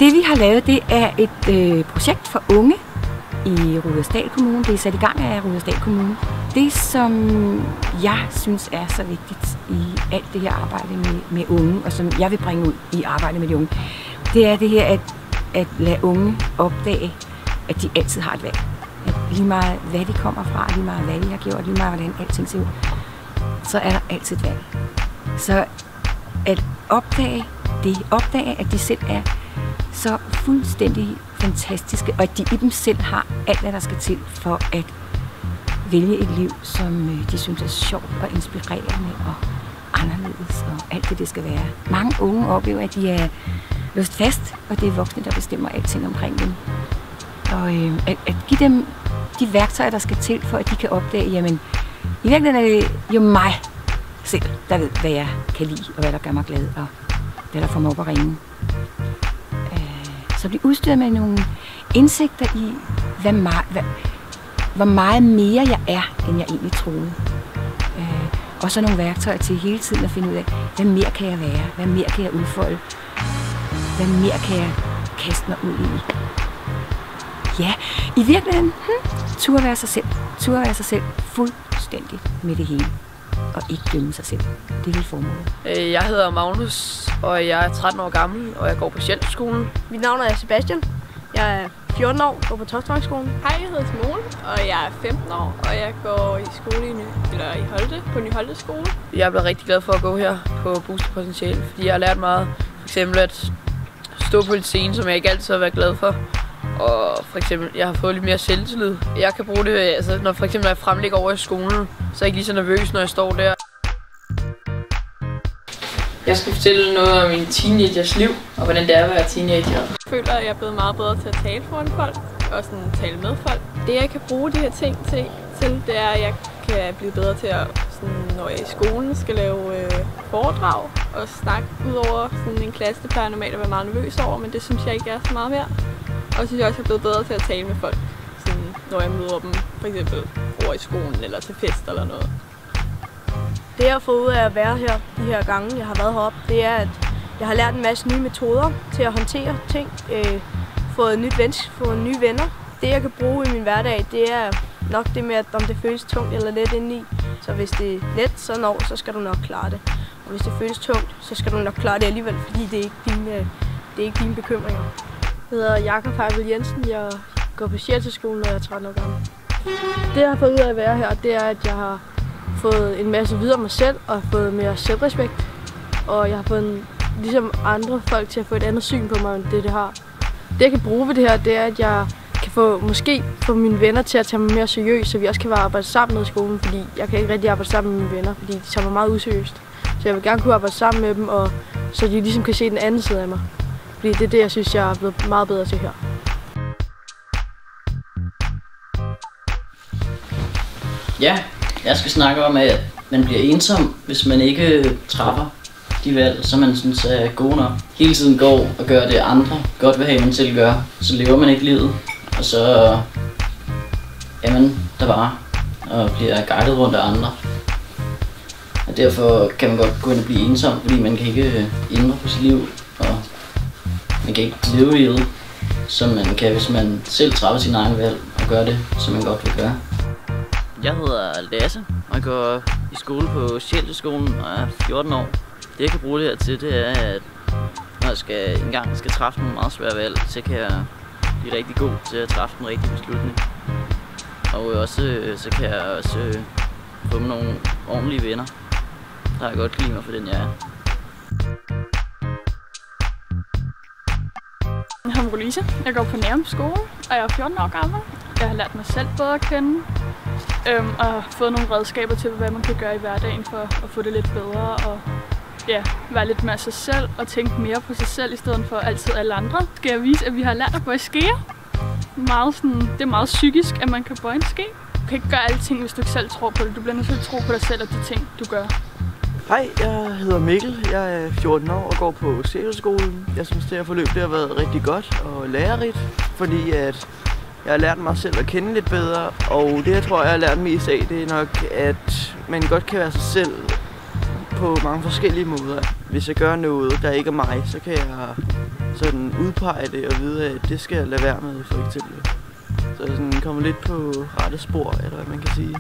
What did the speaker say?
Det vi har lavet, det er et projekt for unge i Rudersdal Kommune. Det er sat i gang af Rudersdal Kommune. Det, som jeg synes er så vigtigt i alt det her arbejde med unge, og som jeg vil bringe ud i arbejdet med de unge, det er det her at lade unge opdage, at de altid har et valg. At lige meget hvad de kommer fra, lige meget hvad de har gjort, lige meget hvordan alting ser ud, så er der altid et valg. Så at opdage, at de selv er så fuldstændig fantastiske, og at de i dem selv har alt, hvad der skal til for at vælge et liv, som de synes er sjovt og inspirerende og anderledes, og alt det skal være. Mange unge oplever, at de er låst fast, og det er voksne, der bestemmer alting omkring dem. Og at give dem de værktøjer, der skal til, for at de kan opdage, jamen, i virkeligheden er det jo mig selv, der ved, hvad jeg kan lide, og hvad der gør mig glad, og hvad der får mig op at ringe. Så blive udstyret med nogle indsigter i, hvor meget mere jeg er, end jeg egentlig troede. Og så nogle værktøjer til hele tiden at finde ud af, hvad mere kan jeg være, hvad mere kan jeg udfolde, hvad mere kan jeg kaste mig ud i. Ja, i virkeligheden, turde være sig selv. Turde være sig selv fuldstændig med det hele. Og ikke glemme sig selv. Det er vel formålet. Jeg hedder Magnus, og jeg er 13 år gammel, og jeg går på Sjælskolen. Mit navn er Sebastian. Jeg er 14 år, går på Toftvangskolen. Hej, jeg hedder Simone, og jeg er 15 år, og jeg går i skole i Holte, på Ny Holte skole. Jeg bliver rigtig glad for at gå her på Booster Potentiale, fordi jeg har lært meget. For eksempel at stå på en scene, som jeg ikke altid har været glad for. Og for eksempel, jeg har fået lidt mere selvtillid. Jeg kan bruge det, altså, når jeg fremlægger over i skolen, så er jeg ikke lige så nervøs, når jeg står der. Jeg skal fortælle noget om min teenagers liv, og hvordan det er at være teenager. Jeg føler, at jeg er blevet meget bedre til at tale foran folk, og sådan tale med folk. Det, jeg kan bruge de her ting til, det er, at jeg kan blive bedre til at, sådan, når jeg i skolen skal lave foredrag og snakke ud over sådan en klasse, det plejer jeg normalt at være meget nervøs over, men det synes jeg ikke er så meget mere. Og så synes jeg også, at jeg er blevet bedre til at tale med folk, sådan, når jeg møder dem, for eksempel over i skolen eller til fest eller noget. Det jeg har fået ud af at være her de her gange, jeg har været heroppe, det er, at jeg har lært en masse nye metoder til at håndtere ting, fået nye venner. Det jeg kan bruge i min hverdag, det er nok det med, at om det føles tungt eller let indeni. Så hvis det er let, så skal du nok klare det. Og hvis det føles tungt, så skal du nok klare det alligevel, fordi det er ikke dine bekymringer. Jeg hedder Jakob Harvald Jensen, jeg går på Sjælskolen, og jeg er 13 år gammel. Det jeg har fået ud af at være her, det er, at jeg har fået en masse videre om mig selv, og har fået mere selvrespekt. Og jeg har fået ligesom andre folk til at få et andet syn på mig, end det har. Det jeg kan bruge ved det her, det er, at jeg kan måske få mine venner til at tage mig mere seriøst, så vi også kan arbejde sammen med i skolen, fordi jeg kan ikke rigtig arbejde sammen med mine venner, fordi de tager mig meget useriøst. Så jeg vil gerne kunne arbejde sammen med dem, og så de ligesom kan se den anden side af mig. Fordi det er det, jeg synes, jeg er blevet meget bedre til her. Ja, jeg skal snakke om, at man bliver ensom, hvis man ikke træffer de valg, som man synes er gode nok. Hele tiden går og gør det andre godt vil have, man selv gør, så lever man ikke livet. Og så er man der bare og bliver guidet rundt af andre. Og derfor kan man godt gå ind og blive ensom, fordi man kan ikke ændre på sit liv. Og man kan ikke leve livet, som man kan, hvis man selv træffer sin egen valg og gør det, som man godt vil gøre. Jeg hedder Lasse, og jeg går i skole på Sjælskolen og er 14 år. Det jeg kan bruge det her til, det er, at når jeg engang skal træffe nogle meget svære valg, så kan jeg blive rigtig god til at træffe den rigtige beslutning. Og så kan jeg også få mig nogle ordentlige venner, der har godt lide mig for den, jeg er. Jeg hedder Molise. Jeg går på Nærum skole, og jeg er 14 år gammel. Jeg har lært mig selv bedre at kende, og fået nogle redskaber til, hvad man kan gøre i hverdagen for at få det lidt bedre, og ja, være lidt mere sig selv og tænke mere på sig selv, i stedet for altid alle andre. Skal jeg vise, at vi har lært at bøje skeer? Det er meget psykisk, at man kan bøje en ske. Du kan ikke gøre alting, hvis du ikke selv tror på det. Du bliver nødt til at tro på dig selv og de ting, du gør. Hej, jeg hedder Mikkel. Jeg er 14 år og går på Sjælskolen. Jeg synes, det her forløb har været rigtig godt og lærerigt, fordi at jeg har lært mig selv at kende lidt bedre. Og det, jeg tror, jeg har lært mest af, det er nok, at man godt kan være sig selv på mange forskellige måder. Hvis jeg gør noget, der ikke er mig, sådan udpege det og vide, at det skal jeg lade være med, for eksempel. Så jeg sådan kommer lidt på rette spor, eller hvad man kan sige.